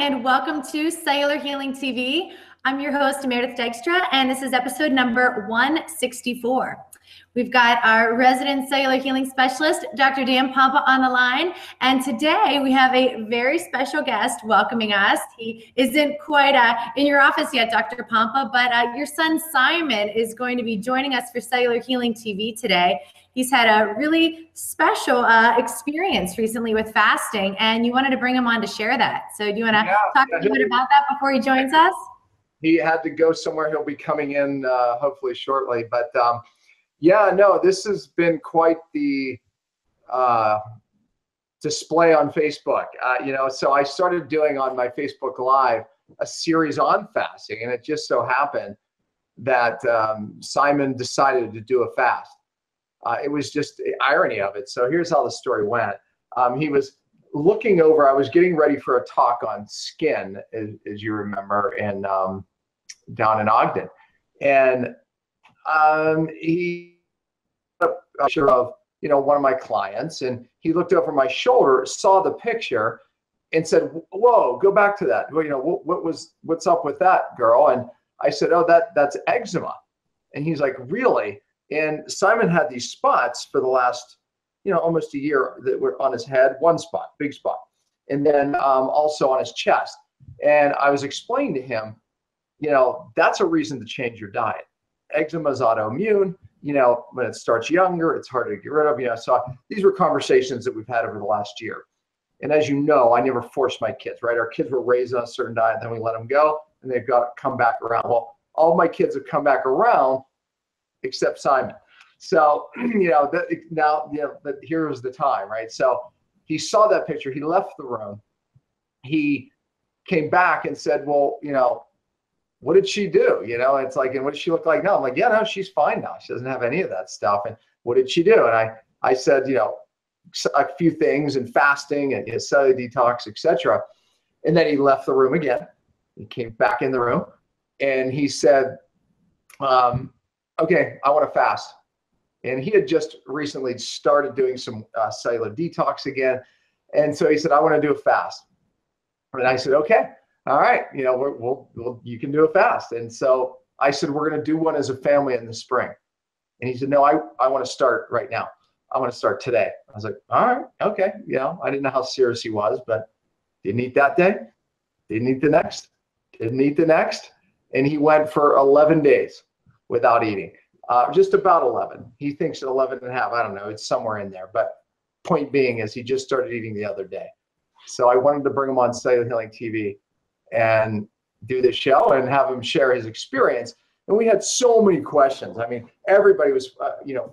and welcome to Cellular Healing TV. I'm your host, Meredith Dykstra, and this is episode number 164. We've got our resident cellular healing specialist, Dr. Dan Pompa, on the line, and today we have a very special guest welcoming us. He isn't quite in your office yet, Dr. Pompa, but your son Simon is going to be joining us for Cellular Healing TV today. He's had a really special experience recently with fasting, and you wanted to bring him on to share that. So do you want to talk a little bit about that before he joins us? He had to go somewhere. He'll be coming in hopefully shortly. But yeah, no, this has been quite the display on Facebook. So I started doing on my Facebook Live a series on fasting, and it just so happened that Simon decided to do a fast. It was just the irony of it. So here's how the story went. He was looking over, I was getting ready for a talk on skin, as you remember, down in Ogden. And he took a picture of, one of my clients, and he looked over my shoulder, saw the picture, and said, "Whoa, go back to that. Well, what's up with that, girl?" And I said, "Oh, that's eczema." And he's like, "Really?" And Simon had these spots for the last, almost a year that were on his head, one spot, big spot, and then also on his chest. And I was explaining to him, that's a reason to change your diet. Eczema is autoimmune. When it starts younger, it's harder to get rid of. So these were conversations that we've had over the last year. And as you know, I never forced my kids, right? Our kids were raised on a certain diet, then we let them go, and they've got to come back around. Well, all my kids have come back around, except Simon. So, but here was the time, right? So he saw that picture, he left the room, he came back and said, "Well, what did she do?" It's like, "And what does she look like now?" I'm like, "Yeah, no, she's fine now. She doesn't have any of that stuff." And what did she do? And I said, a few things, and fasting and cellular detox, etc. And then he left the room again. He came back in the room and he said, "Okay, I want to fast." And he had just recently started doing some cellular detox again. And so he said, "I want to do a fast." And I said, "Okay, all right, you can do a fast." And so I said, "We're going to do one as a family in the spring." And he said, "No, I want to start right now. I want to start today." I was like, "All right, okay." I didn't know how serious he was, but didn't eat that day, didn't eat the next, didn't eat the next. And he went for 11 days without eating. Just about 11. He thinks 11 and a half. I don't know. It's somewhere in there. But point being is he just started eating the other day. So I wanted to bring him on Cellular Healing TV and do the show and have him share his experience. And we had so many questions. I mean, everybody was,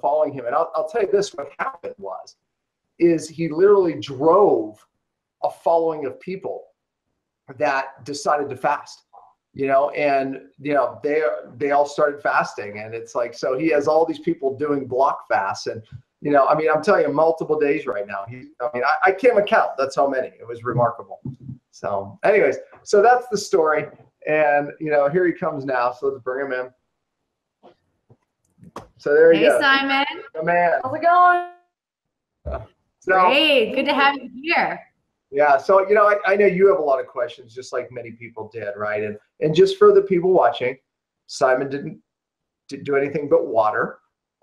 following him. And I'll tell you this, what happened is he literally drove a following of people that decided to fast. They all started fasting, and it's like, so he has all these people doing block fasts, and I'm telling you, multiple days right now. I can't count. That's how many. It was remarkable. So, anyways, so that's the story, and here he comes now. So let's bring him in. So there you go. Hey, Simon. Oh, man. How's it going? Great. Good to have you here. Yeah, so I know you have a lot of questions, just like many people did, right? And just for the people watching, Simon didn't do anything but water.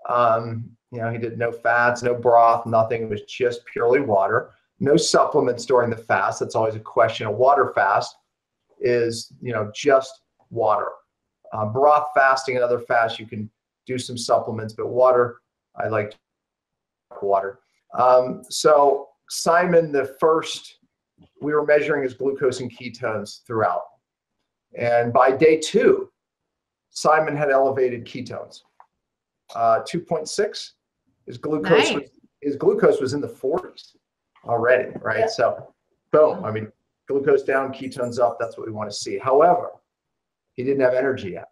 He did no fats, no broth, nothing. It was just purely water. No supplements during the fast. That's always a question. A water fast is just water. Broth fasting and other fasts, you can do some supplements, but water, I like water. So Simon, we were measuring his glucose and ketones throughout. And by day 2, Simon had elevated ketones. 2.6. His glucose was in the 40s already, right? Yeah. So boom, glucose down, ketones up, that's what we want to see. However, he didn't have energy yet.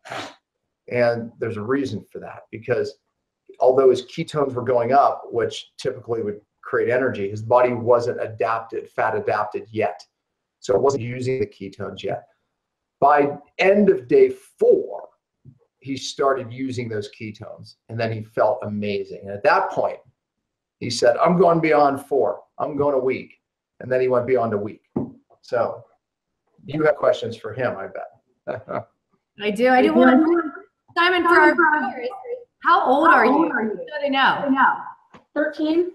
And there's a reason for that, because although his ketones were going up, which typically would create energy, his body wasn't fat adapted yet. So it wasn't using the ketones yet. By end of day 4, he started using those ketones, and then he felt amazing. And at that point, he said, "I'm going beyond 4. I'm going a week." And then he went beyond a week. So You have questions for him, I bet. I do. I do want Simon, for our viewers, how old are you? So they know. 13.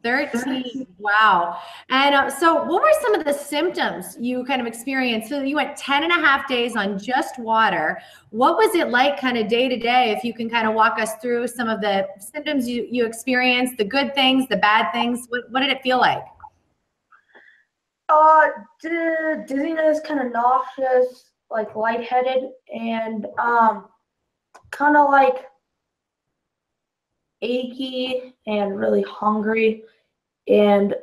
13. Wow. And so what were some of the symptoms you kind of experienced? So you went 10 and a half days on just water. What was it like kind of day to day? If you can kind of walk us through some of the symptoms you experienced, the good things, the bad things, what did it feel like? Dizziness, kind of nauseous, like lightheaded, and kind of like achy and really hungry, and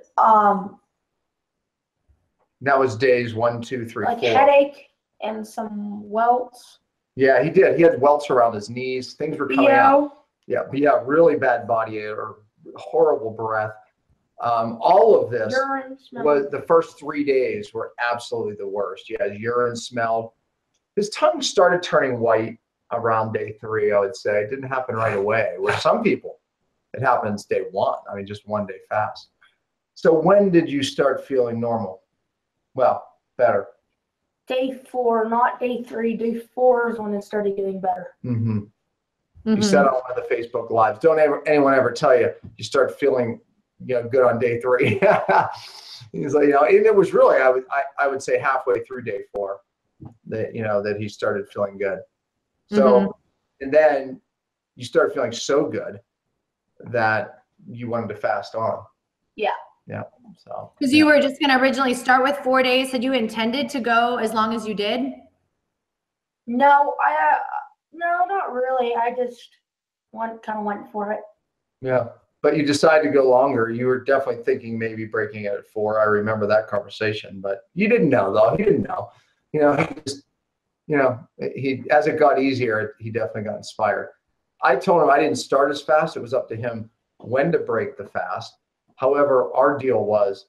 that was days 1, 2, 3, like 4. headache and some welts. Yeah, he did. He had welts around his knees. Things were coming out. Yeah, really bad body odor, horrible breath. All of this was the first 3 days were absolutely the worst. Yeah, his urine smelled. His tongue started turning white around day 3, I would say. It didn't happen right away. Where some people, it happens day 1. I mean, just 1 day fast. So when did you start feeling normal? Well, better. Day 4, not day 3. Day 4 is when it started getting better. You said on one of the Facebook Lives, don't anyone ever tell you start feeling good on day 3. He's like, and it was really, I would say halfway through day 4 that, that he started feeling good. So, and then you start feeling so good that you wanted to fast on. Yeah. Yeah. So. Because you were just going to originally start with 4 days. Had you intended to go as long as you did? No, no, not really. I just kind of went for it. Yeah. But you decided to go longer. You were definitely thinking maybe breaking it at 4. I remember that conversation, but you didn't know though. He didn't know. He just, as it got easier, he definitely got inspired. I told him I didn't start as fast. It was up to him when to break the fast. However, our deal was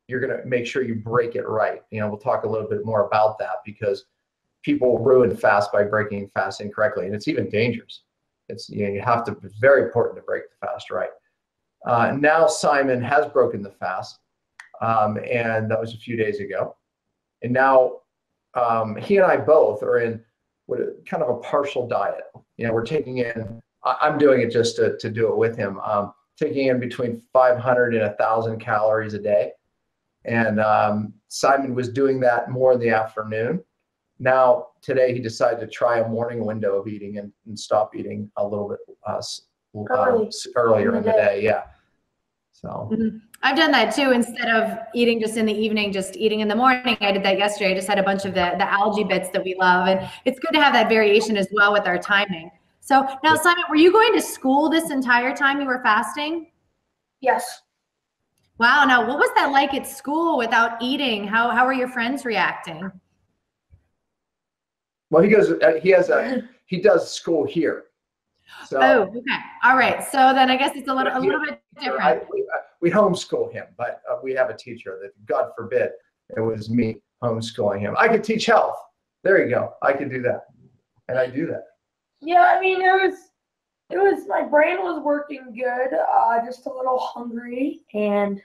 you're going to make sure you break it right. We'll talk a little bit more about that because people ruin fast by breaking fast incorrectly, and it's even dangerous. It's you have to. It's very important to break the fast right. Now Simon has broken the fast, and that was a few days ago. And now he and I both are in kind of a partial diet. We're taking in. I'm doing it just to do it with him. Taking in between 500 and 1,000 calories a day, and Simon was doing that more in the afternoon. Now, today he decided to try a morning window of eating and stop eating a little bit earlier in the day. Yeah. So I've done that too. Instead of eating just in the evening, just eating in the morning. I did that yesterday. I just had a bunch of the algae bits that we love. And it's good to have that variation as well with our timing. So now, Simon, were you going to school this entire time you were fasting? Yes. Wow. Now, what was that like at school without eating? How were your friends reacting? Well, he does school here. So, okay. All right. So then I guess it's a little bit different. We homeschool him, but we have a teacher that, God forbid, it was me homeschooling him. I could teach health. There you go. I could do that. And I do that. Yeah, I mean, it was my brain was working good, just a little hungry, and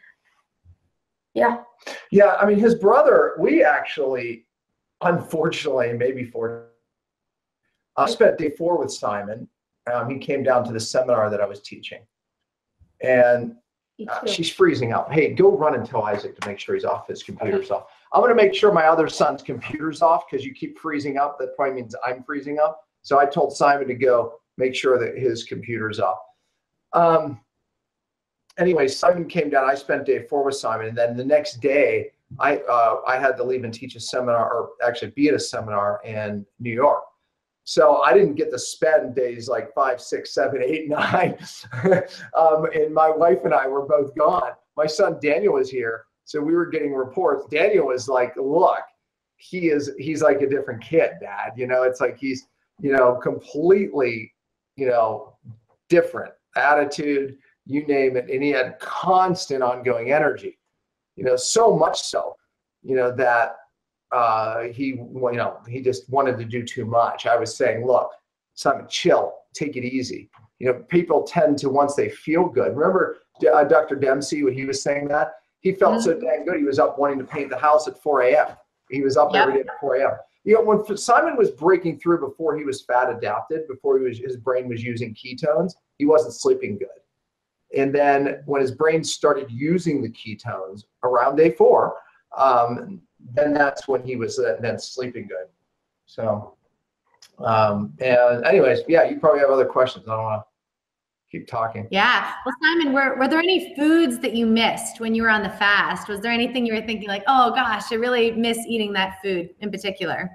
yeah. Yeah, I mean, his brother, we actually, unfortunately, maybe I spent day 4 with Simon. He came down to the seminar that I was teaching, and she's freezing out. Hey, go run and tell Isaac to make sure he's off his computer's off. I'm going to make sure my other son's computer's off because you keep freezing up. That probably means I'm freezing up. So I told Simon to go make sure that his computer's off. Anyway, Simon came down. I spent day 4 with Simon, and then the next day I had to leave and teach a seminar, or actually be at a seminar in New York. So I didn't get to spend days like 5, 6, 7, 8, 9. And my wife and I were both gone. My son Daniel was here, so we were getting reports. Daniel was like, "Look, he's like a different kid, Dad. It's like he's completely different attitude, you name it, and he had constant ongoing energy. So much so, that." He just wanted to do too much. I was saying, look, Simon, chill, take it easy. People tend to, once they feel good. Remember Dr. Dempsey, when he was saying that? He felt so dang good. He was up wanting to paint the house at 4 a.m. He was up every day at 4 a.m. You know, when Simon was breaking through before he was fat adapted, before his brain was using ketones, he wasn't sleeping good. And then when his brain started using the ketones around day 4, then that's when he was then sleeping good. So, and anyways, yeah, you probably have other questions. I don't want to keep talking. Yeah. Well, Simon, were there any foods that you missed when you were on the fast? Was there anything you were thinking like, oh gosh, I really miss eating that food in particular?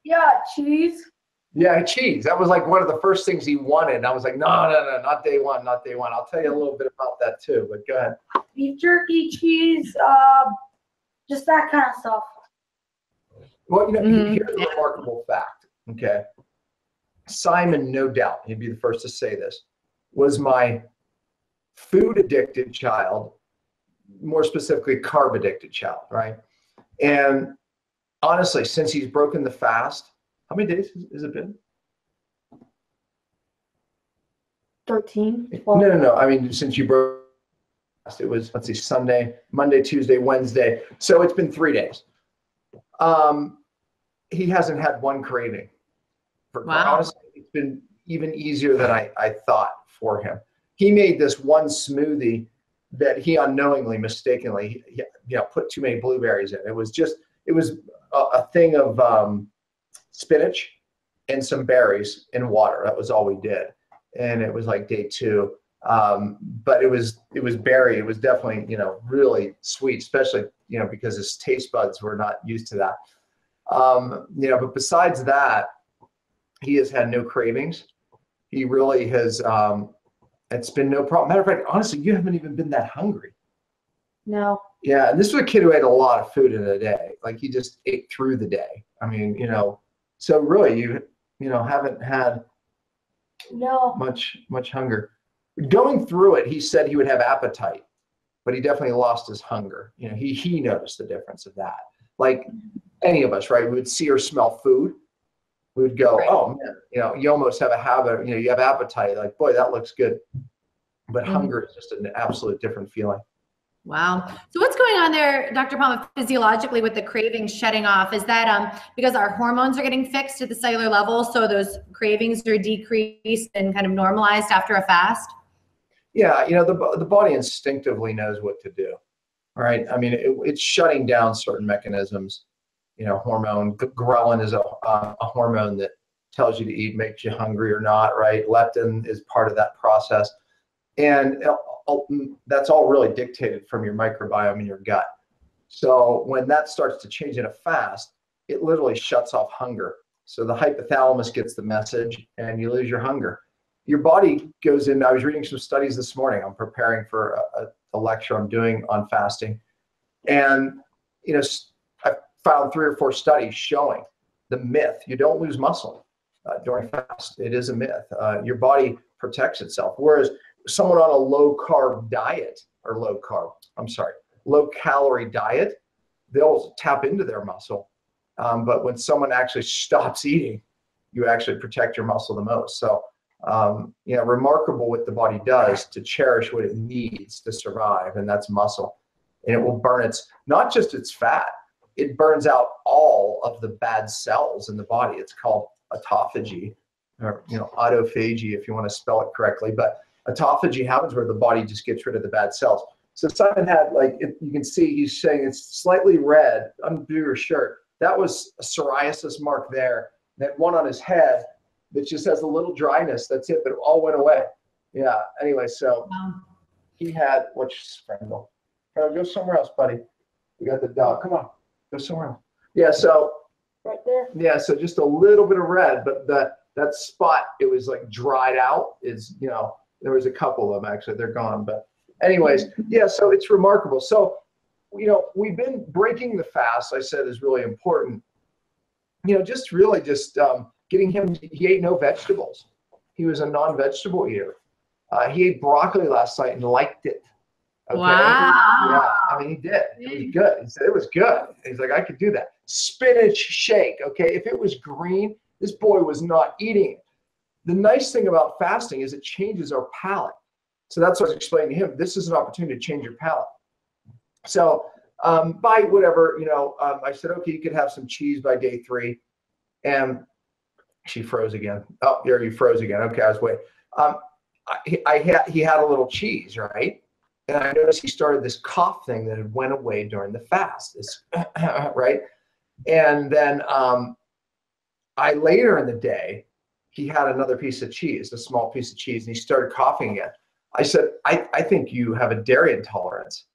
Yeah, cheese. Yeah, cheese. That was like one of the first things he wanted. And I was like, no, not day one, not day one. I'll tell you a little bit about that too, but go ahead. Beef jerky, cheese, just that kind of stuff. Well, you know, here's a remarkable fact, okay? Simon, no doubt, he'd be the first to say this, was my food-addicted child, more specifically carb-addicted child, right? And honestly, since he's broken the fast, how many days has it been? 13, 12. No. I mean, since you broke, it was, let's see, Sunday, Monday, Tuesday, Wednesday. So it's been 3 days. He hasn't had one craving. Wow. Honestly, it's been even easier than I thought for him. He made this one smoothie that he unknowingly, mistakenly, put too many blueberries in. It was a thing of spinach and some berries in water. That was all we did. And it was like day 2. But it was berry. It was definitely, really sweet, especially, because his taste buds were not used to that. But besides that, he has had no cravings. He really has, it's been no problem. Matter of fact, honestly, you haven't even been that hungry. No. Yeah, and this was a kid who ate a lot of food in a day. Like he just ate through the day. I mean, so really you haven't had much hunger. Going through it, he said he would have appetite, but he definitely lost his hunger. He noticed the difference of that. Like any of us, right? We would see or smell food. We would go, oh man, you almost have a habit, you have appetite, like, boy, that looks good. But hunger is just an absolute different feeling. Wow. So what's going on there, Dr. Pompa, physiologically with the cravings shutting off? Is that because our hormones are getting fixed at the cellular level, so those cravings are decreased and kind of normalized after a fast? Yeah, the body instinctively knows what to do. All right. I mean, it's shutting down certain mechanisms. Hormone, ghrelin is a hormone that tells you to eat, makes you hungry or not, right? Leptin is part of that process. And that's all really dictated from your microbiome in your gut. So when that starts to change in a fast, it literally shuts off hunger. So the hypothalamus gets the message and you lose your hunger. Your body goes in. I was reading some studies this morning. I'm preparing for a lecture I'm doing on fasting. And, I found 3 or 4 studies showing the myth. You don't lose muscle during fast. It is a myth. Your body protects itself. Whereas someone on a low calorie diet, they'll tap into their muscle. But when someone actually stops eating, you actually protect your muscle the most. So, remarkable what the body does to cherish what it needs to survive, and that's muscle. And it will burn not just its fat, it burns out all of the bad cells in the body. It's called autophagy, or autophagy if you want to spell it correctly. But autophagy happens where the body just gets rid of the bad cells. So Simon had, you can see he's saying it's slightly red under your shirt. That was a psoriasis mark there. That one on his head that just has a little dryness. That's it, but it all went away. Yeah. Anyway, so he had, Franco, go somewhere else, buddy. We got the dog. Come on, go somewhere else. Yeah. So right there. Yeah. So just a little bit of red, but that spot, it was like dried out. There was a couple of them actually. They're gone, but anyways, yeah. So it's remarkable. So, we've been breaking the fast. I said is really important. Just getting him. He ate no vegetables. He was a non-vegetable eater. He ate broccoli last night and liked it. Okay? Wow. Yeah, I mean, he did. It was good. He said it was good. He's like, I could do that. Spinach shake. Okay, if it was green, this boy was not eating it. The nice thing about fasting is it changes our palate. So that's what I was explaining to him. This is an opportunity to change your palate. So by whatever, I said, okay, you could have some cheese by day 3. And she froze again. Oh, there you froze again. Okay, I was waiting. He had a little cheese, right? And I noticed he started this cough thing that had went away during the fast, right? And then later in the day, he had another piece of cheese, a small piece of cheese, and he started coughing again. I said, I think you have a dairy intolerance.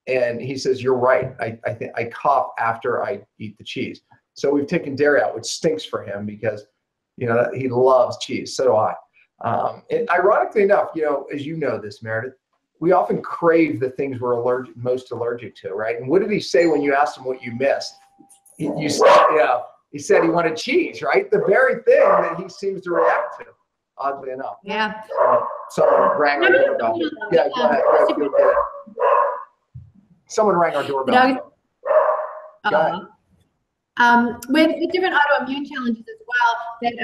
And he says, you're right. I think I cough after I eat the cheese. So we've taken dairy out, which stinks for him because, he loves cheese. So do I. And ironically enough, as you know this, Meredith, we often crave the things we're most allergic to, right? And what did he say when you asked him what you missed? He said he wanted cheese, right? The very thing that he seems to react to, oddly enough. Yeah. Someone rang our doorbell. Yeah, go ahead. Go ahead. Someone rang our doorbell. With different autoimmune challenges as well, that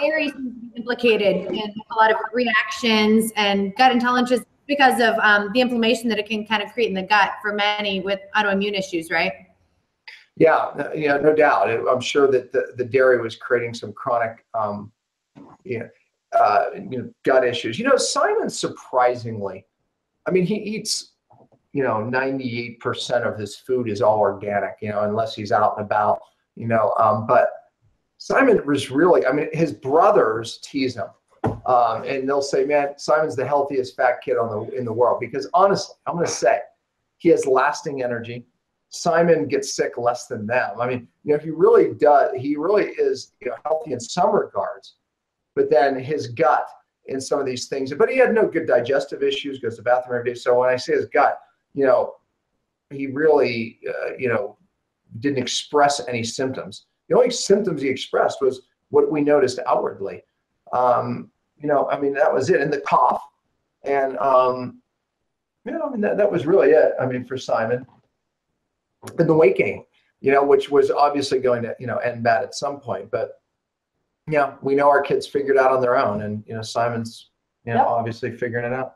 dairy seems to be implicated in a lot of reactions and gut intolerances because of the inflammation that it can kind of create in the gut for many with autoimmune issues, right? Yeah, no doubt. I'm sure that the dairy was creating some chronic, gut issues. Simon, surprisingly, I mean, he eats, 98% of his food is all organic, unless he's out and about, but Simon was really, his brothers tease him, and they'll say, man, Simon's the healthiest fat kid in the world, because honestly, I'm going to say, he has lasting energy. Simon gets sick less than them. He really is healthy in some regards, but then his gut in some of these things, but he had no good digestive issues, goes to the bathroom every day. So when I say his gut, he really, didn't express any symptoms. The only symptoms he expressed was what we noticed outwardly. That was it. And the cough. And, that was really it. For Simon. And the weight gain, which was obviously going to, end bad at some point. But, we know our kids figured out on their own. And, Simon's, obviously figuring it out.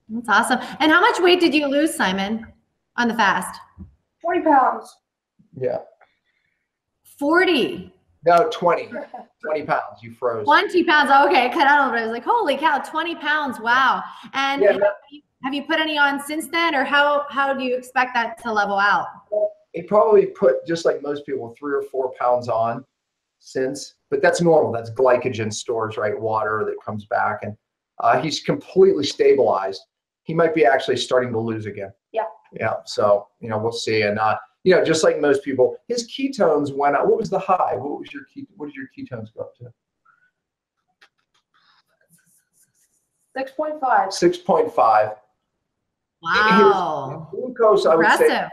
That's awesome. And how much weight did you lose, Simon, on the fast? 20 pounds. Yeah. 40. No, 20. 20 pounds. You froze. 20 pounds. Okay, cut out a little bit. I was like, holy cow, 20 pounds. Wow. And have you put any on since then, or how do you expect that to level out? He probably put, just like most people, 3 or 4 pounds on since, but that's normal. That's glycogen stores, right? Water that comes back, and he's completely stabilized. He might be actually starting to lose again. Yeah. Yeah. So, we'll see. And, just like most people, his ketones went up. What was the high? What did your ketones go up to? 6.5. 6.5. Wow. His glucose, I would say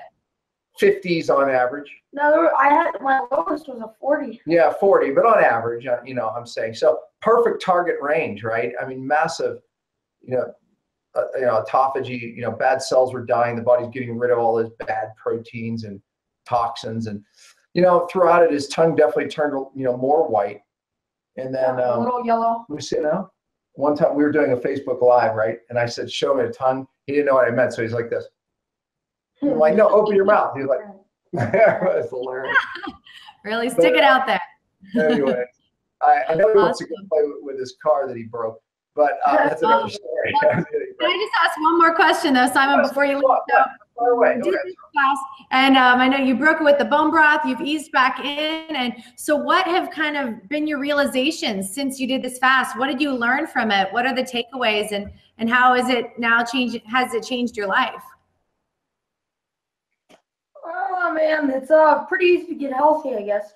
50s on average. No, my lowest was a 40. Yeah, 40, but on average, I'm saying. So perfect target range, right? Massive, autophagy, bad cells were dying. The body's getting rid of all those bad proteins and toxins. And, throughout it, his tongue definitely turned, more white. And then a little yellow. Let me see now. One time we were doing a Facebook Live, right? And I said, show me the tongue. He didn't know what I meant. So he's like this. I'm like, no, open your mouth. He's like, that's hilarious. Really stick it out there. Anyway, I know he wants to go play with his car that he broke, but that's another story. Can I just ask one more question though, Simon, before you leave? By the way, and I know you broke it with the bone broth, you've eased back in. And so what have kind of been your realizations since you did this fast? What did you learn from it? What are the takeaways, and how is it now has it changed your life? Oh man, it's pretty easy to get healthy, I guess.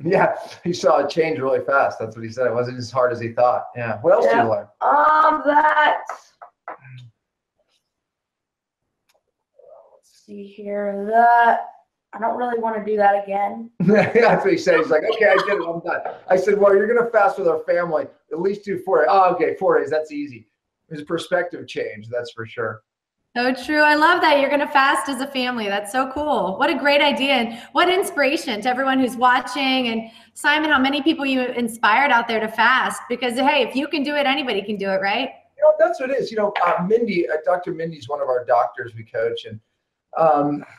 Yeah, he saw it change really fast. That's what he said. It wasn't as hard as he thought. Yeah. What else did you learn? Let's see here. That I don't really want to do that again. That's what he said. He's like, okay, I did it. I'm done. I said, well, you're gonna fast with our family. At least do 4 days. Oh, okay, 4 days. That's easy. His perspective changed. That's for sure. So true. I love that you're going to fast as a family. That's so cool. What a great idea. And what inspiration to everyone who's watching. And Simon, how many people you inspired out there to fast, because hey, if you can do it, anybody can do it, right? That's what it is. Mindy, Dr. Mindy's one of our doctors we coach. And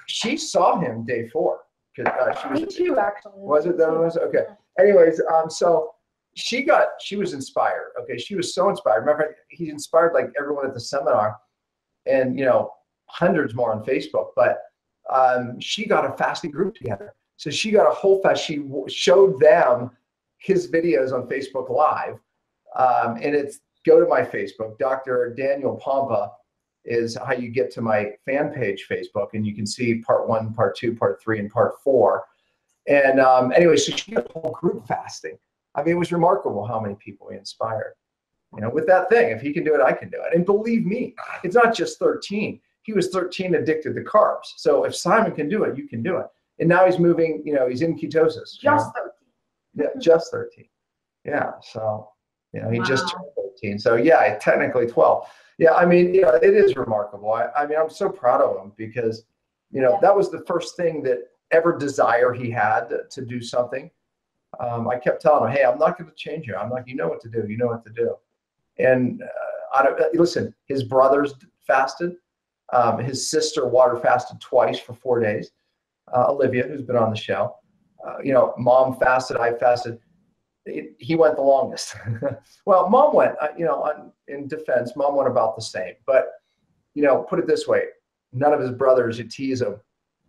She saw him day 4. She was, Me too, actually. Was it that was? Okay. Anyways, so she was inspired. Okay. She was so inspired. Remember, he inspired like everyone at the seminar and, hundreds more on Facebook, but she got a fasting group together. So she got a whole fast. She showed them his videos on Facebook Live. And it's, go to my Facebook, Dr. Daniel Pompa is how you get to my fan page Facebook, and you can see part 1, part 2, part 3, and part 4. And anyway, so she got a whole group fasting. I mean, it was remarkable how many people he inspired. With that thing, if he can do it, I can do it. And believe me, it's not just 13. He was 13 addicted to carbs. So if Simon can do it, you can do it. And now he's moving, he's in ketosis. Just 13. Yeah, just 13. Yeah, so, he just turned 13. So yeah, technically 12. Yeah, I mean, it is remarkable. I mean, I'm so proud of him because, that was the first thing that ever desire he had to do something. I kept telling him, hey, I'm not going to change you. I'm like, you know what to do. You know what to do. And listen, his brothers fasted. His sister water fasted twice for 4 days. Olivia, who's been on the show. Mom fasted. I fasted. He went the longest. Well, Mom went, in defense, Mom went about the same. But, put it this way, none of his brothers, you tease him,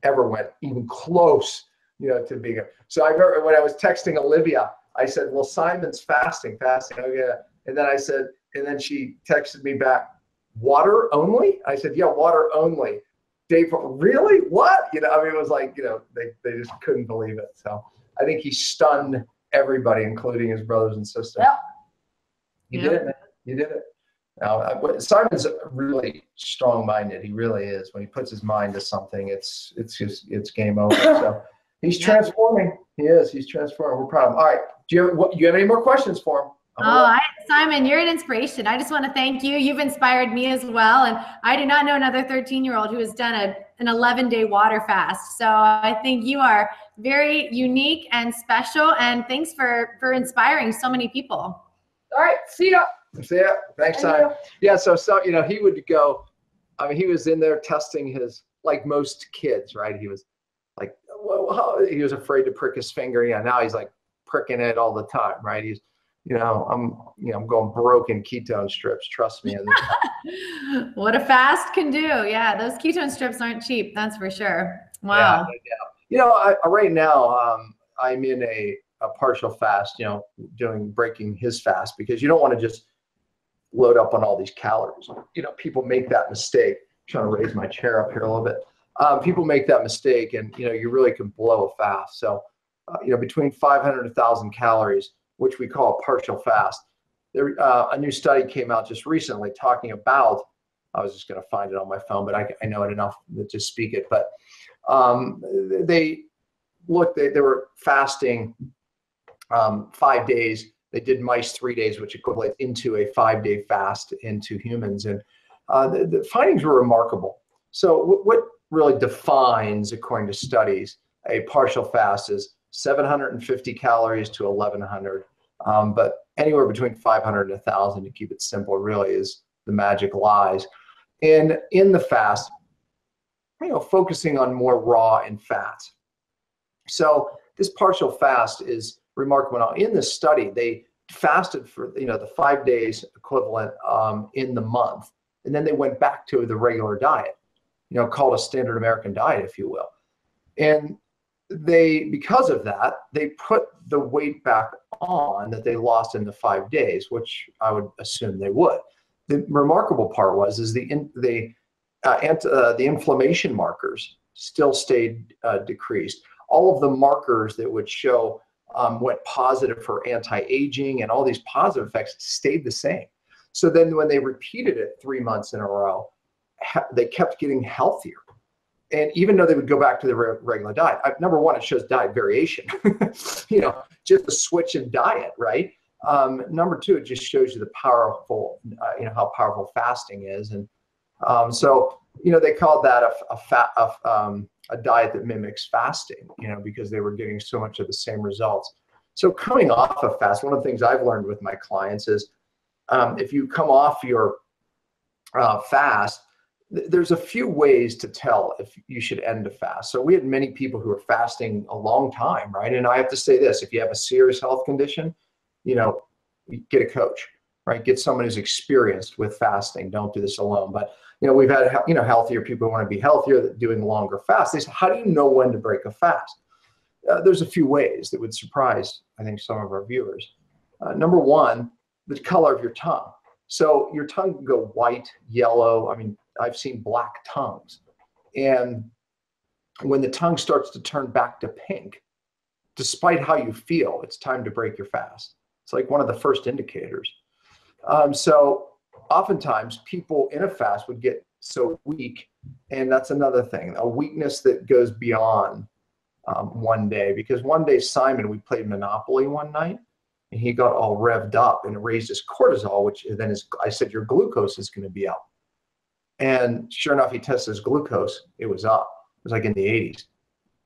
ever went even close, to being. So I remember when I was texting Olivia, I said, well, Simon's fasting. Oh, yeah. And then I said, and then she texted me back, water only? I said, yeah, water only. Dave, really? What? It was like, they just couldn't believe it. So I think he stunned everybody, including his brothers and sisters. Yeah. You did it, man. You did it. Now, Simon's really strong-minded. He really is. When he puts his mind to something, it's game over. So he's transforming. He is. He's transforming. We're proud of him. All right. Do you have any more questions for him? Simon, you're an inspiration. I just want to thank you. You've inspired me as well. And I do not know another 13-year-old who has done an 11-day water fast. So I think you are very unique and special. And thanks for inspiring so many people. All right. See ya. See ya. Thanks, Simon. Yeah. So he would go. I mean, he was in there testing his, like most kids, right? He was like, he was afraid to prick his finger. Yeah. Now he's like pricking it all the time, right? He's, I'm going broken ketone strips. Trust me. What a fast can do. Yeah, those ketone strips aren't cheap. That's for sure. Wow. Yeah. Right now, I'm in a partial fast. Breaking his fast because you don't want to just load up on all these calories. People make that mistake. I'm trying to raise my chair up here a little bit. People make that mistake, and you really can blow a fast. So, between 500 and 1,000 calories, which we call a partial fast. There, a new study came out just recently talking about, I was just going to find it on my phone, but I know it enough to speak it. But they were fasting 5 days. They did mice 3 days, which equates into a 5-day fast into humans. And the findings were remarkable. So what really defines, according to studies, a partial fast is 750 calories to 1,100, but anywhere between 500 and 1,000, to keep it simple, really is the magic lies. And in the fast, focusing on more raw and fat. So this partial fast is remarkable. Now, in this study, they fasted for the 5 days equivalent in the month, and then they went back to the regular diet, called a standard American diet, if you will, and because of that, they put the weight back on that they lost in the 5 days, which I would assume they would. The remarkable part is the inflammation markers still stayed decreased. All of the markers that would show went positive for anti-aging and all these positive effects stayed the same. So then when they repeated it 3 months in a row, they kept getting healthier. And even though they would go back to the regular diet, number one, it shows diet variation, just a switch in diet, right? Number two, it just shows you the powerful, how powerful fasting is. And so, they called that a diet that mimics fasting, because they were getting so much of the same results. So coming off of fast, one of the things I've learned with my clients is if you come off your fast, there's a few ways to tell if you should end a fast. So we had many people who are fasting a long time, right? And I have to say this, if you have a serious health condition, you know, get a coach, right? Get someone who's experienced with fasting. Don't do this alone. But, you know, we've had, you know, healthier people who want to be healthier, doing longer fasts. They say, how do you know when to break a fast? There's a few ways that would surprise, I think, some of our viewers. Number one, the color of your tongue. So your tongue can go white, yellow. I mean, I've seen black tongues. And when the tongue starts to turn back to pink, despite how you feel, it's time to break your fast. It's like one of the first indicators. So oftentimes people in a fast would get so weak, and that's another thing, a weakness that goes beyond one day. Because one day Simon, we played Monopoly one night, and he got all revved up and it raised his cortisol, which then I said, your glucose is going to be up. And sure enough, he tested his glucose. It was up. It was like in the 80s.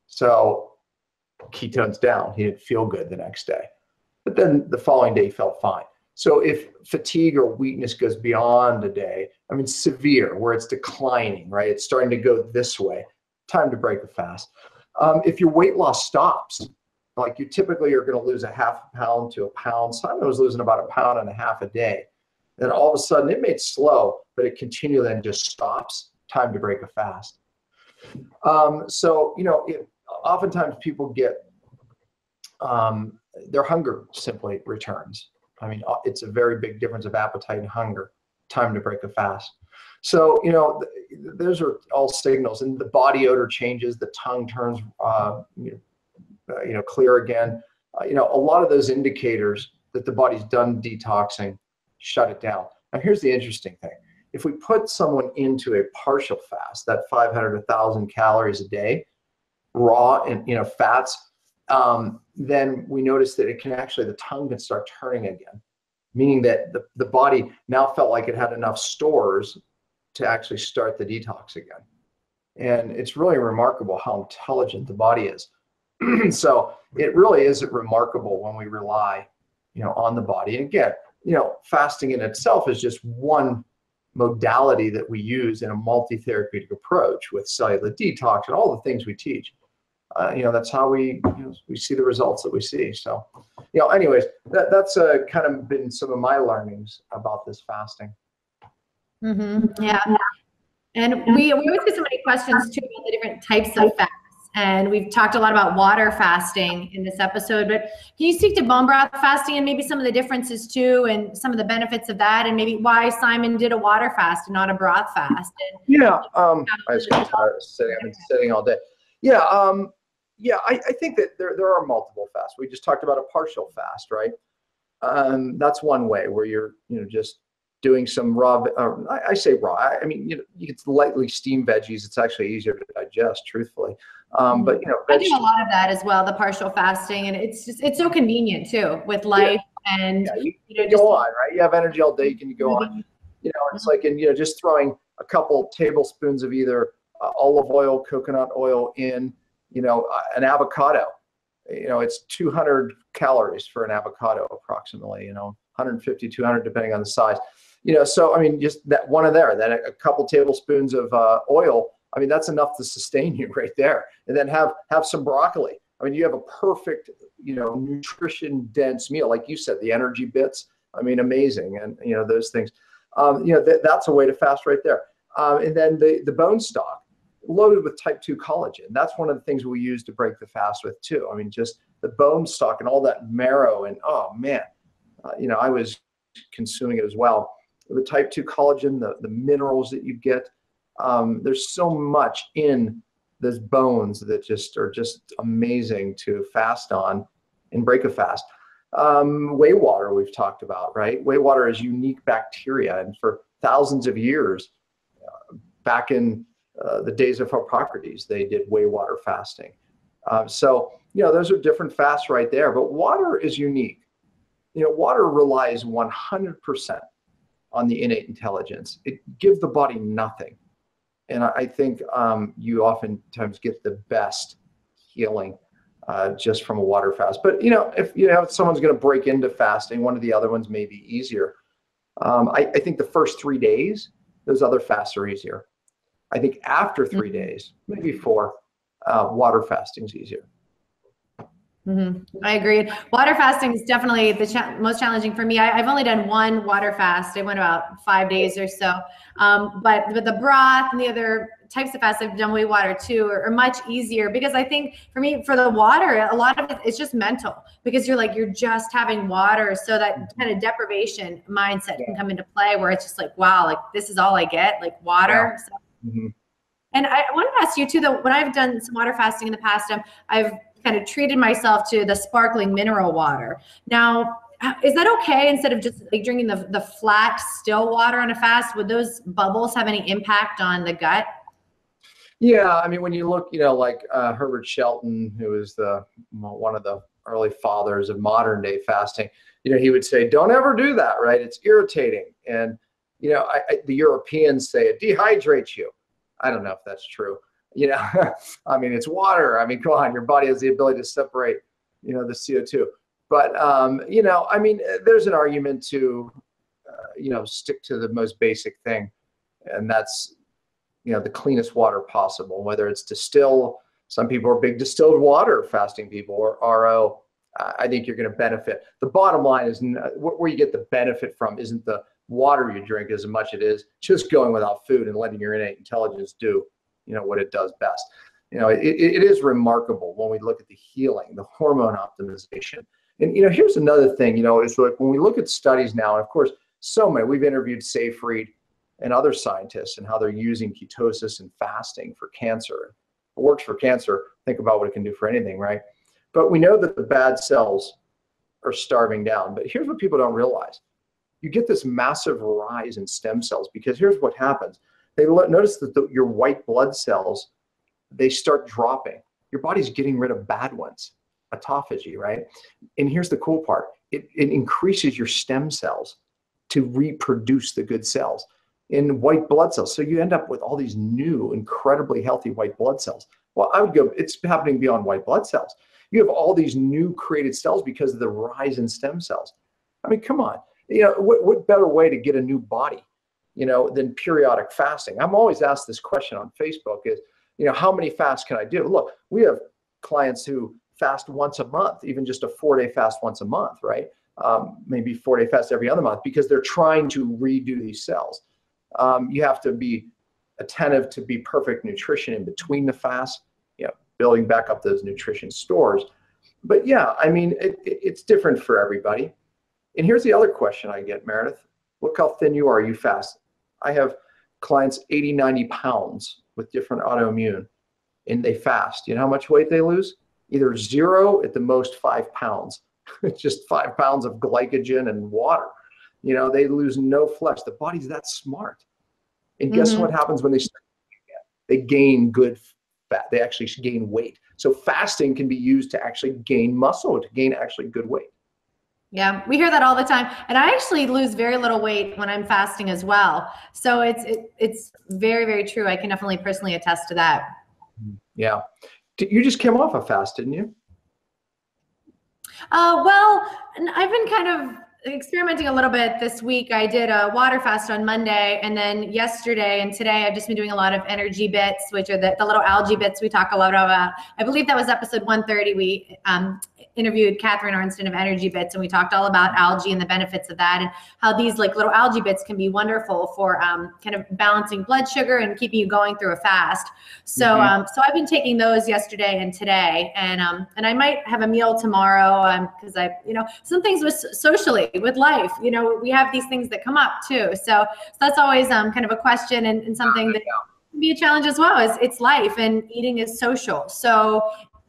So ketones down. He didn't feel good the next day. But then the following day, he felt fine. So if fatigue or weakness goes beyond a day, I mean, severe, where it's declining, right? It's starting to go this way, time to break a fast. If your weight loss stops, like you typically are going to lose a half a pound to a pound. Simon was losing about 1.5 pounds a day. Then all of a sudden it may slow, but it continually then just stops. Time to break a fast. So, you know, oftentimes people get, their hunger simply returns. I mean, it's a very big difference of appetite and hunger. Time to break a fast. So, you know, those are all signals, and the body odor changes, the tongue turns, clear again. You know, a lot of those indicators that the body's done detoxing, shut it down. Now, here's the interesting thing. If we put someone into a partial fast, that 500 to 1,000 calories a day, raw and, you know, fats, then we notice that it can actually, the tongue can start turning again, meaning that the body now felt like it had enough stores to actually start the detox again. And it's really remarkable how intelligent the body is. So it really is remarkable when we rely, you know, on the body. And again, you know, fasting in itself is just one modality that we use in a multi-therapeutic approach with cellular detox and all the things we teach. You know, that's how we see the results that we see. So, you know, anyways, that's kind of been some of my learnings about this fasting. Mm-hmm. Yeah. And we always get so many questions too about the different types of fasts. And we've talked a lot about water fasting in this episode, but can you speak to bone broth fasting and maybe some of the differences too, and some of the benefits of that, and maybe why Simon did a water fast and not a broth fast? And yeah. I was getting tired of sitting. I've been sitting all day. Yeah. Yeah, I think that there are multiple fasts. We just talked about a partial fast, right? That's one way where you're, you know, just doing some raw, I say raw, I mean, you know, you can lightly steam veggies. It's actually easier to digest, truthfully. But, you know, I do a lot of that as well, the partial fasting, and it's so convenient too with life. Yeah. And yeah, you know, just go on, right? You have energy all day, you can go on. You know, it's like, and, you know, just throwing a couple tablespoons of either olive oil, coconut oil in, you know, an avocado, you know, it's 200 calories for an avocado, approximately, you know, 150, 200, depending on the size, you know, so, I mean, just that one of there, then a couple tablespoons of oil, I mean, that's enough to sustain you right there. And then have some broccoli. I mean, you have a perfect, you know, nutrition dense meal. Like you said, the energy bits, I mean, amazing. And, you know, those things, you know, that's a way to fast right there. And then the bone stock, loaded with type 2 collagen. That's one of the things we use to break the fast with too. I mean, just the bone stock and all that marrow, and oh man, you know, I was consuming it as well. The type 2 collagen, the minerals that you get, there's so much in those bones that are just amazing to fast on and break a fast. Whey water we've talked about, right? Whey water is unique bacteria, and for thousands of years, back in the days of Hippocrates, they did whey water fasting. So, you know, those are different fasts right there, but water is unique. You know, water relies 100% on the innate intelligence. It gives the body nothing. And I think you oftentimes get the best healing just from a water fast. But, you know, if someone's going to break into fasting, one of the other ones may be easier. I think the first 3 days, those other fasts are easier. I think after 3 days, maybe 4, water fasting is easier. I agree. Water fasting is definitely the most challenging for me. I've only done one water fast. I went about 5 days or so. But with the broth and the other types of fasts I've done with water too are much easier, because I think for me, for the water, a lot of it is just mental, because you're just having water. So that kind of deprivation mindset can come into play, where it's just like, wow, like this is all I get, like water. Yeah. So, and I wanted to ask you too, though, when I've done some water fasting in the past, I've kind of treated myself to the sparkling mineral water. Now, is that okay instead of just like drinking the flat still water on a fast? Would those bubbles have any impact on the gut? Yeah, I mean, when you look, like Herbert Shelton, who is one of the early fathers of modern day fasting, he would say, don't ever do that, right? It's irritating. And, the Europeans say it dehydrates you. I don't know if that's true. I mean, it's water. I mean, come on, your body has the ability to separate, the CO2. But, I mean, there's an argument to, stick to the most basic thing. And that's, the cleanest water possible, whether it's distilled. Some people are big distilled water fasting people, or RO. I think you're going to benefit. The bottom line is where you get the benefit from isn't the water you drink as much it is just going without food and letting your innate intelligence do, what it does best. It is remarkable when we look at the healing, the hormone optimization. And, here's another thing, it's like when we look at studies now, and of course, so many, we've interviewed Seyfried and other scientists and how they're using ketosis and fasting for cancer. If it works for cancer, think about what it can do for anything, right? But we know that the bad cells are starving down. But here's what people don't realize. You get this massive rise in stem cells, because here's what happens. They notice that your white blood cells, they start dropping. Your body's getting rid of bad ones, autophagy, right? And here's the cool part. It increases your stem cells to reproduce the good cells in white blood cells. So you end up with all these new, incredibly healthy white blood cells. Well, I would go, it's happening beyond white blood cells. You have all these new created cells because of the rise in stem cells. I mean, come on. What better way to get a new body, than periodic fasting? I'm always asked this question on Facebook is, how many fasts can I do? Look, we have clients who fast once a month, even just a 4-day fast once a month, right? Maybe 4-day fast every other month, because they're trying to redo these cells. You have to be attentive to be perfect nutrition in between the fasts, building back up those nutrition stores. But yeah, I mean, it's different for everybody. And here's the other question I get, Meredith. Look how thin you are, you fast. I have clients 80, 90 pounds with different autoimmune, and they fast. You know how much weight they lose? Either 0 at the most 5 pounds. It's just 5 pounds of glycogen and water. They lose no flesh. The body's that smart. And guess what happens when they start? They gain good fat. They actually gain weight. So fasting can be used to actually gain muscle, to gain actually good weight. Yeah, we hear that all the time. And I actually lose very little weight when I'm fasting as well. So it's very, very true. I can definitely personally attest to that. Yeah. You just came off a fast, didn't you? Well, I've been kind of experimenting a little bit this week. I did a water fast on Monday, and then yesterday and today I've just been doing a lot of energy bits, which are the little algae bits we talk a lot about. I believe that was episode 130. We interviewed Catherine Arnston of Energy Bits, and we talked all about algae and the benefits of that, and how these like little algae bits can be wonderful for kind of balancing blood sugar and keeping you going through a fast. So so I've been taking those yesterday and today, and I might have a meal tomorrow because some things with socially with life, we have these things that come up too. So that's always kind of a question and something that can be a challenge as well. It's life, and eating is social. So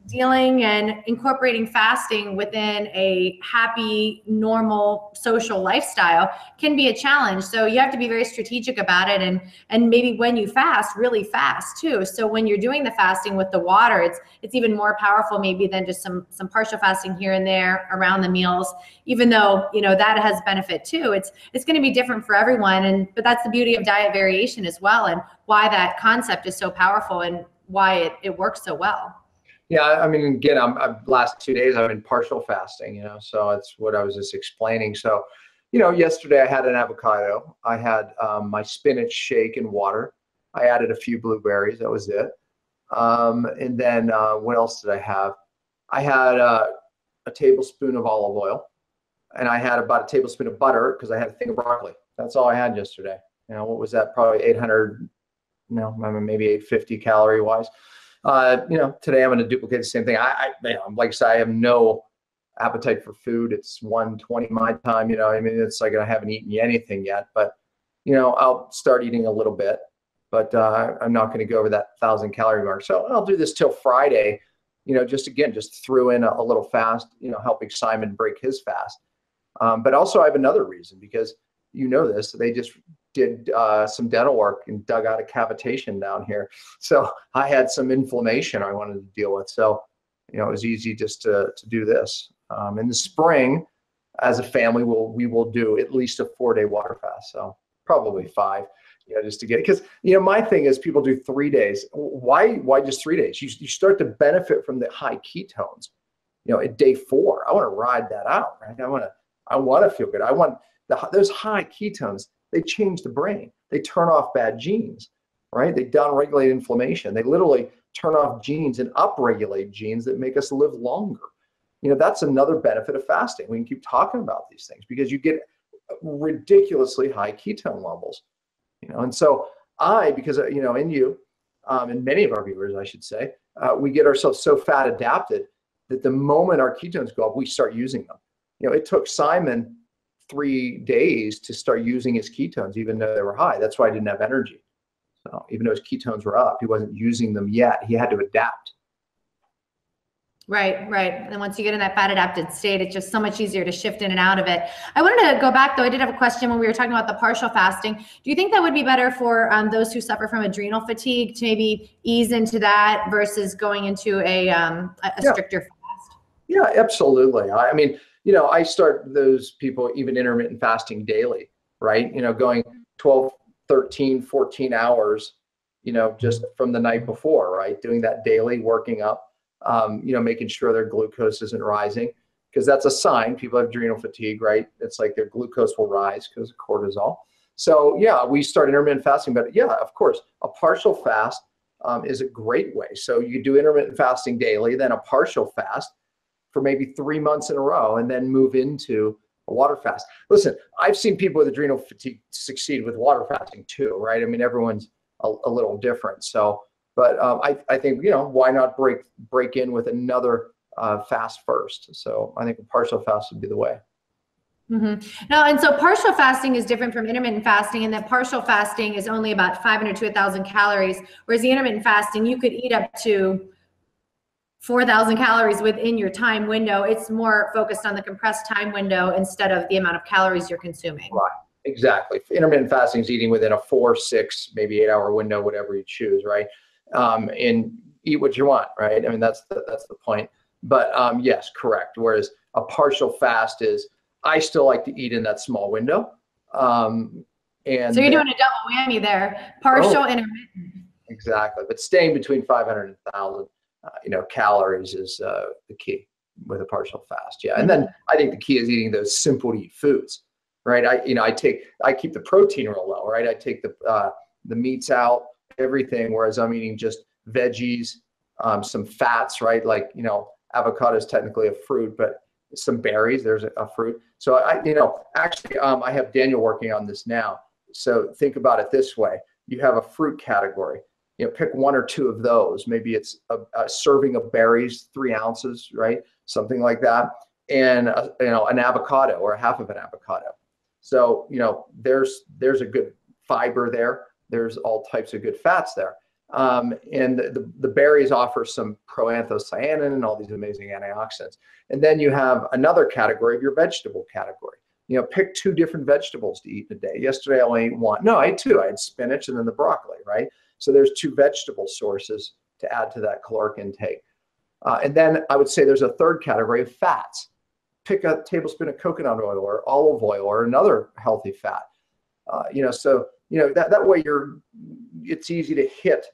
dealing and incorporating fasting within a happy, normal, social lifestyle can be a challenge. So you have to be very strategic about it, and maybe when you fast, really fast too. So when you're doing the fasting with the water, it's even more powerful maybe than just some partial fasting here and there around the meals, even though that has benefit too. It's going to be different for everyone, but that's the beauty of diet variation as well, and why that concept is so powerful and why it works so well. Yeah, I mean, again, last 2 days I've been partial fasting, so it's what I was just explaining. So, yesterday I had an avocado. I had my spinach shake and water. I added a few blueberries. That was it. And then what else did I have? I had a tablespoon of olive oil, and I had about a tablespoon of butter because I had a thing of broccoli. That's all I had yesterday. You know, what was that? Probably 800, maybe 850 calorie wise. You know, today I'm going to duplicate the same thing. Like I said, I have no appetite for food. It's 1:20 my time. You know, I mean, it's like I haven't eaten anything yet, but you know, I'll start eating a little bit, but I'm not going to go over that 1,000 calorie mark. So I'll do this till Friday. You know, just threw in a little fast. You know, helping Simon break his fast. But also I have another reason, because you know this. They just did some dental work and dug out a cavitation down here. So I had some inflammation I wanted to deal with. So, you know, it was easy just to do this. In the spring, as a family, we will do at least a 4-day water fast. So probably 5, you know, just to get it. Because, you know, my thing is people do 3 days. Why just 3 days? You start to benefit from the high ketones, you know, at day 4. I want to ride that out, right? I want to feel good. I want those high ketones. They change the brain. They turn off bad genes, right? They downregulate inflammation. They literally turn off genes and upregulate genes that make us live longer. You know, that's another benefit of fasting. We can keep talking about these things because you get ridiculously high ketone levels, you know. And so because, you know, and you, and many of our viewers, I should say, we get ourselves so fat adapted that the moment our ketones go up, we start using them. You know, it took Simon 3 days to start using his ketones, even though they were high. That's why I didn't have energy. So even though his ketones were up, he wasn't using them yet. He had to adapt. Right. And once you get in that fat adapted state, it's just so much easier to shift in and out of it. I wanted to go back, though. I did have a question when we were talking about the partial fasting. Do you think that would be better for those who suffer from adrenal fatigue to maybe ease into that versus going into a stricter fast? Yeah, absolutely. I mean, you know, I start those people even intermittent fasting daily, right? You know, going 12, 13, 14 hours, you know, just from the night before, right? Doing that daily, working up, you know, making sure their glucose isn't rising, because that's a sign people have adrenal fatigue, right? It's like their glucose will rise because of cortisol. So yeah, we start intermittent fasting, but yeah, of course, a partial fast is a great way. So you do intermittent fasting daily, then a partial fast for maybe 3 months in a row, and then move into a water fast. Listen, I've seen people with adrenal fatigue succeed with water fasting too, right? I mean, everyone's a little different. So, but I think, you know, why not break in with another fast first? So I think a partial fast would be the way. Mm-hmm. Now, and so partial fasting is different from intermittent fasting in that partial fasting is only about 500 to 1,000 calories, whereas the intermittent fasting, you could eat up to 4,000 calories within your time window. It's more focused on the compressed time window instead of the amount of calories you're consuming. Right, exactly. Intermittent fasting is eating within a 4, 6, maybe 8 hour window, whatever you choose, right? And eat what you want, right? I mean, that's the point. But yes, correct. Whereas a partial fast is, I still like to eat in that small window. And so you're doing a double whammy there, partial, intermittent. Exactly, but staying between 500 and 1,000. You know, calories is the key with a partial fast. Yeah. And then I think the key is eating those simple to eat foods, right? I keep the protein real low, right? I take the meats out, everything, whereas I'm eating just veggies, some fats, right? Like, you know, avocado is technically a fruit, but some berries, there's a fruit. So actually I have Daniel working on this now. So think about it this way. You have a fruit category. You know, pick 1 or 2 of those. Maybe it's a serving of berries, 3 ounces, right? Something like that. And, an avocado or a half of an avocado. So, you know, there's a good fiber there. There's all types of good fats there. And the berries offer some proanthocyanin and all these amazing antioxidants. And then you have another category of your vegetable category. You know, pick 2 different vegetables to eat in a day. Yesterday I only ate 1. No, I ate 2. I had spinach and then the broccoli, right? So there's 2 vegetable sources to add to that caloric intake. And then I would say there's a third category of fats. Pick a tablespoon of coconut oil or olive oil or another healthy fat. So that way it's easy to hit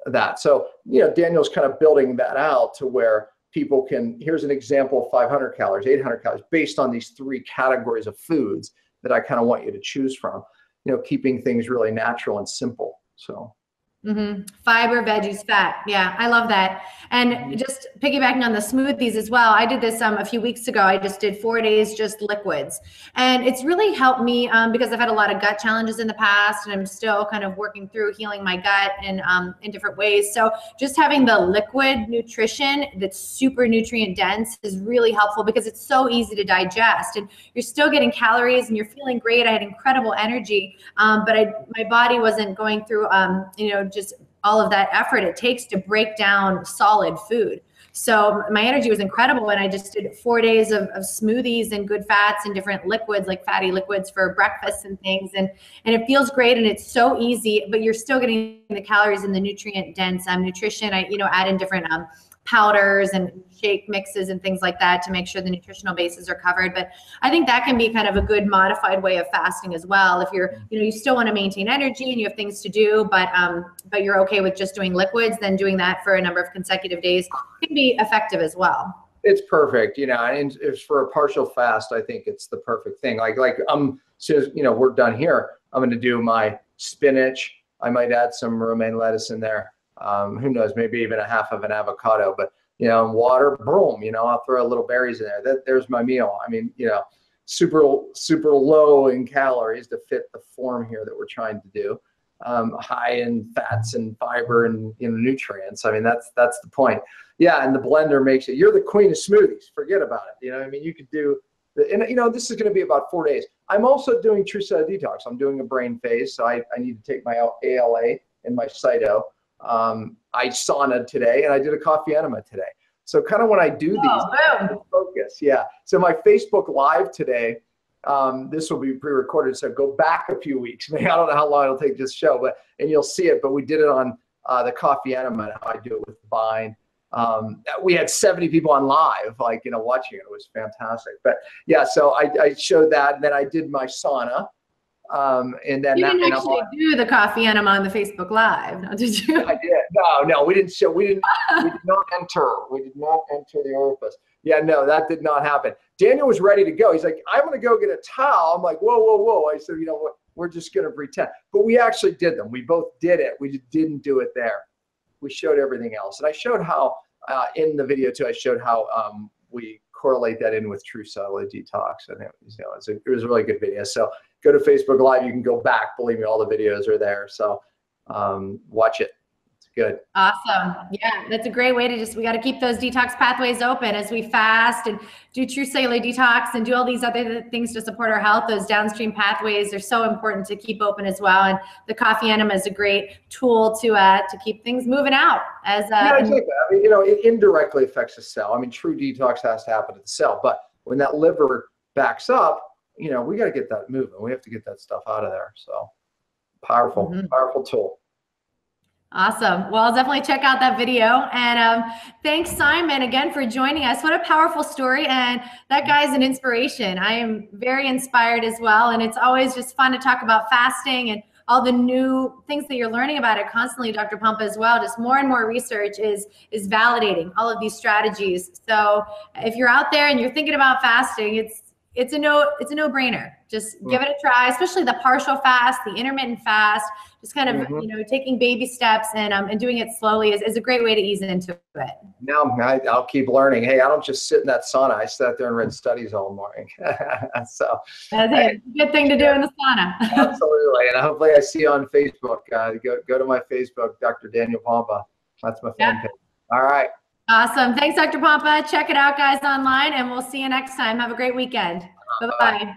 that. So, you know, Daniel's kind of building that out to where people can, here's an example of 500 calories, 800 calories, based on these 3 categories of foods that I kind of want you to choose from, you know, keeping things really natural and simple. So. Fiber, veggies, fat. Yeah, I love that. And just piggybacking on the smoothies as well, I did this a few weeks ago. I just did 4 days just liquids, and it's really helped me because I've had a lot of gut challenges in the past, and I'm still kind of working through healing my gut and in different ways. So just having the liquid nutrition that's super nutrient dense is really helpful because it's so easy to digest, and you're still getting calories and you're feeling great. I had incredible energy, but my body wasn't going through just all of that effort it takes to break down solid food. So my energy was incredible, and I just did 4 days of smoothies and good fats and different liquids, like fatty liquids for breakfast and things. And it feels great, and it's so easy, but you're still getting the calories and the nutrient dense nutrition. I add in different powders and shake mixes and things like that to make sure the nutritional bases are covered. But I think that can be kind of a good modified way of fasting as well. If you're, you still want to maintain energy and you have things to do, but you're okay with just doing liquids, then doing that for a number of consecutive days can be effective as well. It's perfect, and if for a partial fast, I think it's the perfect thing. Like soon as we're done here, I'm going to do my spinach. I might add some romaine lettuce in there. Who knows, maybe even a half of an avocado, but water, boom, I'll throw a little berries in there. There's my meal. I mean, super low in calories to fit the form here that we're trying to do. High in fats and fiber and nutrients. I mean, that's the point. Yeah, and the blender makes it. You're the queen of smoothies. Forget about it. You could do this is going to be about 4 days. I'm also doing true cellular detox. I'm doing a brain phase, so I need to take my ALA and my Cyto. I saunaed today, and I did a coffee enema today. So kind of when I do these, focus. Yeah. So my Facebook Live today, this will be pre-recorded, so go back a few weeks. I don't know how long it'll take this show, and you'll see it. But we did it on the coffee enema, and how I do it with Vine. We had 70 people on live, watching it. It was fantastic. But yeah, so I showed that, and then I did my sauna. And then you didn't actually do the coffee enema on the Facebook Live, no, did you? I did. No, we didn't show. We did not enter. We did not enter the orifice. Yeah, no, that did not happen. Daniel was ready to go. He's like, I'm going to go get a towel. I'm like, whoa. I said, what? We're just going to pretend. But we actually did them. We both did it. We just didn't do it there. We showed everything else. And I showed how, in the video too, I showed how we correlate that in with true cellular detox. And it was a really good video. So go to Facebook Live. You can go back. Believe me, all the videos are there. So watch it. It's good. Awesome. Yeah, that's a great way to we got to keep those detox pathways open as we fast and do true cellular detox and do all these other things to support our health. Those downstream pathways are so important to keep open as well. And the coffee enema is a great tool to keep things moving out. Yeah, exactly. I mean, it indirectly affects the cell. I mean, true detox has to happen at the cell, but when that liver backs up, we got to get that moving. We have to get that stuff out of there. So powerful, powerful tool. Awesome. Well, I'll definitely check out that video. And thanks, Simon, again for joining us. What a powerful story. And that guy's an inspiration. I am very inspired as well. And it's always just fun to talk about fasting and all the new things that you're learning about it constantly, Dr. Pompa, as well. Just more and more research is validating all of these strategies. So if you're out there and you're thinking about fasting, it's a no-brainer. Just give it a try, especially the partial fast, the intermittent fast, just kind of, taking baby steps and doing it slowly is a great way to ease into it. No, I'll keep learning. Hey, I don't just sit in that sauna. I sat there and read studies all morning. So that's it. Good thing to do in the sauna. Absolutely. And hopefully I see you on Facebook. Go to my Facebook, Dr. Daniel Pompa. That's my fan page. All right. Awesome. Thanks, Dr. Pompa. Check it out, guys, online, and we'll see you next time. Have a great weekend. Bye-bye.